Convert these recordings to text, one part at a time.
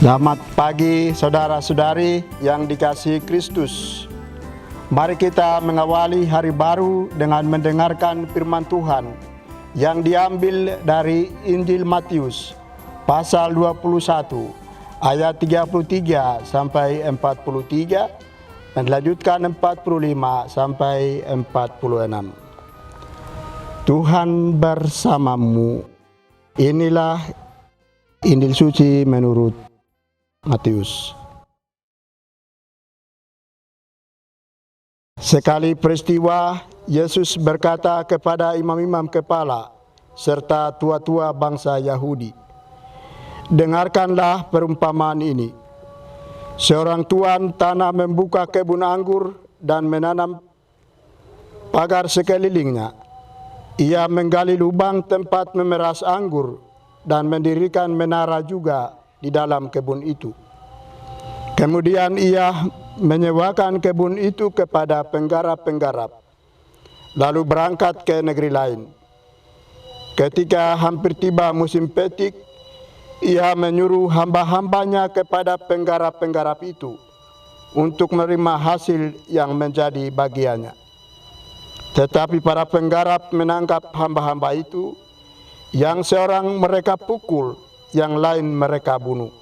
Selamat pagi saudara-saudari yang dikasihi Kristus. Mari kita mengawali hari baru dengan mendengarkan firman Tuhan yang diambil dari Injil Matius pasal 21 ayat 33 sampai 43 dan dilanjutkan 45 sampai 46. Tuhan bersamamu. Inilah Injil suci menurut Matius. Sekali peristiwa, Yesus berkata kepada imam-imam kepala serta tua-tua bangsa Yahudi, "Dengarkanlah perumpamaan ini. Seorang tuan tanah membuka kebun anggur dan menanam pagar sekelilingnya. Ia menggali lubang tempat memeras anggur dan mendirikan menara juga di dalam kebun itu. Kemudian ia menyewakan kebun itu kepada penggarap-penggarap, lalu berangkat ke negeri lain. Ketika hampir tiba musim petik, ia menyuruh hamba-hambanya kepada penggarap-penggarap itu untuk menerima hasil yang menjadi bagiannya. Tetapi para penggarap menangkap hamba-hamba itu, yang seorang mereka pukul, yang lain mereka bunuh,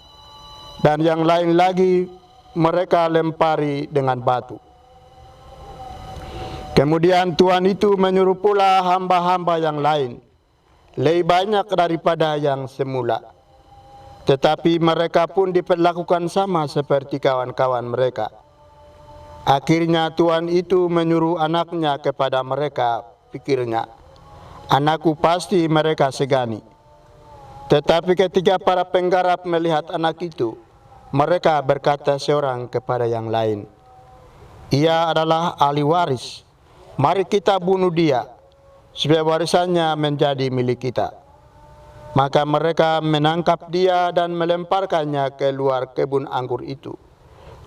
dan yang lain lagi mereka lempari dengan batu. Kemudian tuan itu menyuruh pula hamba-hamba yang lain, lebih banyak daripada yang semula. Tetapi mereka pun diperlakukan sama seperti kawan-kawan mereka. Akhirnya tuan itu menyuruh anaknya kepada mereka, pikirnya, anakku pasti mereka segani. Tetapi ketika para penggarap melihat anak itu, mereka berkata seorang kepada yang lain, ia adalah ahli waris, mari kita bunuh dia, supaya warisannya menjadi milik kita. Maka mereka menangkap dia dan melemparkannya ke luar kebun anggur itu,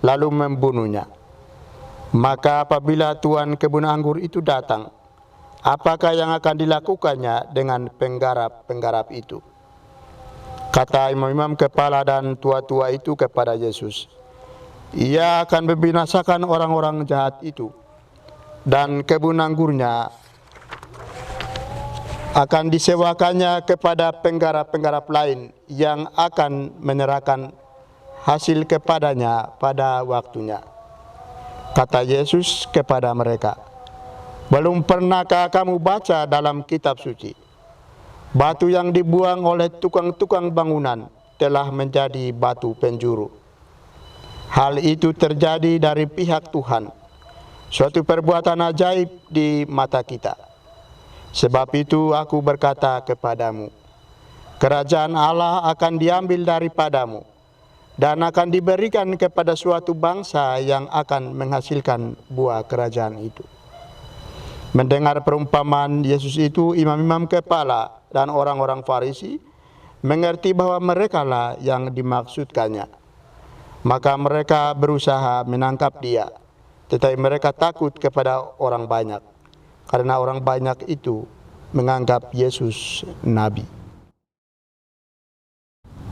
lalu membunuhnya. Maka apabila tuan kebun anggur itu datang, apakah yang akan dilakukannya dengan penggarap-penggarap itu? Kata imam-imam kepala dan tua-tua itu kepada Yesus, ia akan membinasakan orang-orang jahat itu, dan kebun anggurnya akan disewakannya kepada penggarap-penggarap lain yang akan menyerahkan hasil kepadanya pada waktunya. Kata Yesus kepada mereka, belum pernahkah kamu baca dalam kitab suci? Batu yang dibuang oleh tukang-tukang bangunan telah menjadi batu penjuru. Hal itu terjadi dari pihak Tuhan, suatu perbuatan ajaib di mata kita. Sebab itu aku berkata kepadamu, kerajaan Allah akan diambil daripadamu dan akan diberikan kepada suatu bangsa yang akan menghasilkan buah kerajaan itu." Mendengar perumpamaan Yesus itu, imam-imam kepala dan orang-orang Farisi mengerti bahwa merekalah yang dimaksudkannya. Maka mereka berusaha menangkap dia, tetapi mereka takut kepada orang banyak, karena orang banyak itu menganggap Yesus nabi.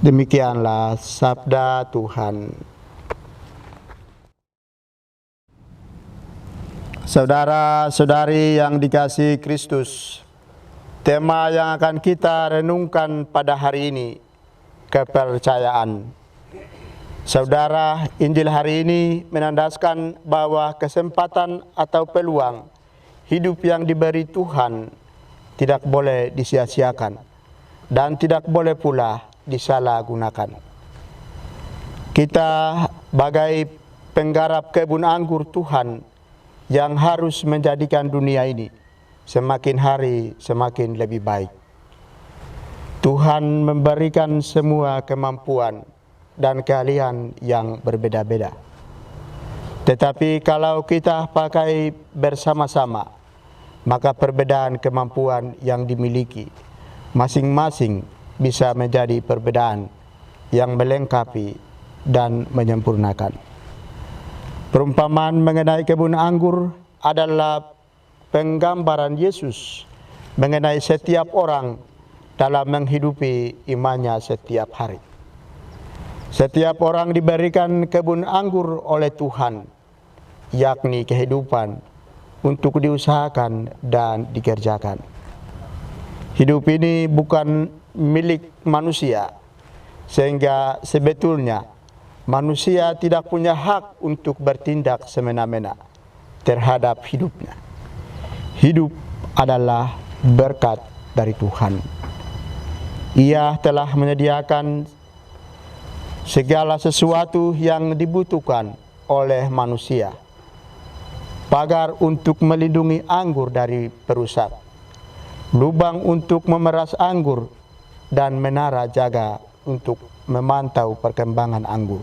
Demikianlah sabda Tuhan. Saudara-saudari yang dikasihi Kristus, tema yang akan kita renungkan pada hari ini, kepercayaan. Saudara, Injil hari ini menandaskan bahwa kesempatan atau peluang hidup yang diberi Tuhan tidak boleh disia-siakan dan tidak boleh pula disalahgunakan. Kita bagai penggarap kebun anggur Tuhan yang harus menjadikan dunia ini semakin hari semakin lebih baik. Tuhan memberikan semua kemampuan dan keahlian yang berbeda-beda. Tetapi kalau kita pakai bersama-sama, maka perbedaan kemampuan yang dimiliki masing-masing bisa menjadi perbedaan yang melengkapi dan menyempurnakan. Perumpamaan mengenai kebun anggur adalah penggambaran Yesus mengenai setiap orang dalam menghidupi imannya setiap hari. Setiap orang diberikan kebun anggur oleh Tuhan, yakni kehidupan, untuk diusahakan dan dikerjakan. Hidup ini bukan milik manusia, sehingga sebetulnya manusia tidak punya hak untuk bertindak semena-mena terhadap hidupnya. Hidup adalah berkat dari Tuhan. Ia telah menyediakan segala sesuatu yang dibutuhkan oleh manusia. Pagar untuk melindungi anggur dari perusak, lubang untuk memeras anggur, dan menara jaga untuk memantau perkembangan anggur.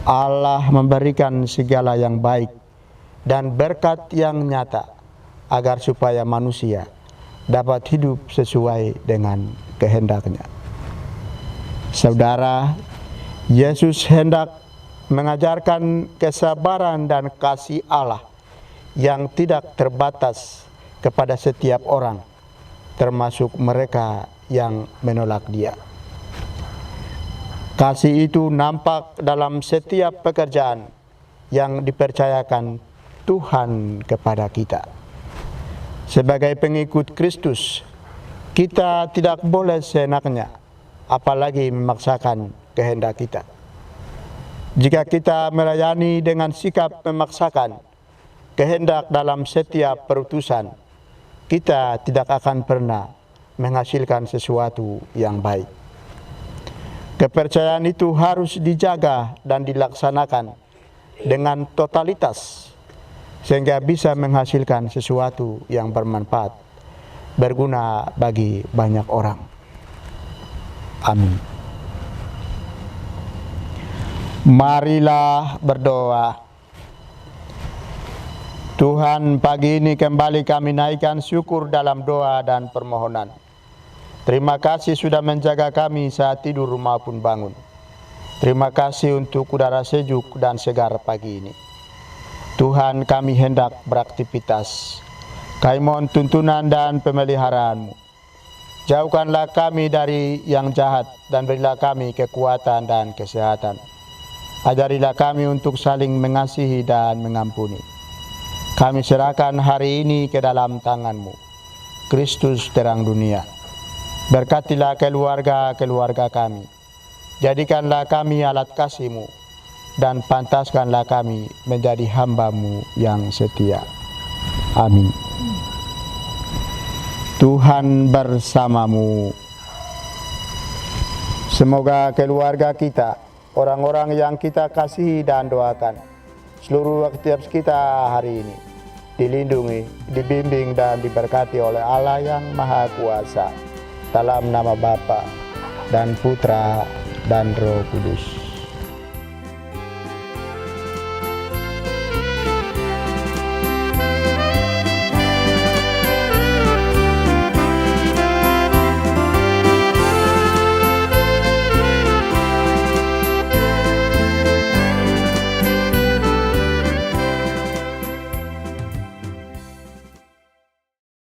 Allah memberikan segala yang baik dan berkat yang nyata agar supaya manusia dapat hidup sesuai dengan kehendaknya. Saudara, Yesus hendak mengajarkan kesabaran dan kasih Allah yang tidak terbatas kepada setiap orang, termasuk mereka yang menolak Dia. Kasih itu nampak dalam setiap pekerjaan yang dipercayakan Tuhan kepada kita. Sebagai pengikut Kristus, kita tidak boleh seenaknya, apalagi memaksakan kehendak kita. Jika kita melayani dengan sikap memaksakan kehendak dalam setiap perutusan, kita tidak akan pernah menghasilkan sesuatu yang baik. Kepercayaan itu harus dijaga dan dilaksanakan dengan totalitas, sehingga bisa menghasilkan sesuatu yang bermanfaat, berguna bagi banyak orang. Amin. Marilah berdoa. Tuhan, pagi ini kembali kami naikkan syukur dalam doa dan permohonan. Terima kasih sudah menjaga kami saat tidur maupun bangun. Terima kasih untuk udara sejuk dan segar pagi ini. Tuhan, kami hendak beraktivitas. Kami mohon tuntunan dan pemeliharaanmu. Jauhkanlah kami dari yang jahat dan berilah kami kekuatan dan kesehatan. Ajarilah kami untuk saling mengasihi dan mengampuni. Kami serahkan hari ini ke dalam tangan-Mu, Kristus terang dunia. Berkatilah keluarga-keluarga kami. Jadikanlah kami alat kasih-Mu, dan pantaskanlah kami menjadi hamba-Mu yang setia. Amin. Tuhan bersamamu. Semoga keluarga kita, orang-orang yang kita kasihi dan doakan, seluruh aktivitas kita hari ini dilindungi, dibimbing dan diberkati oleh Allah yang Maha Kuasa, dalam nama Bapa dan Putra dan Roh Kudus.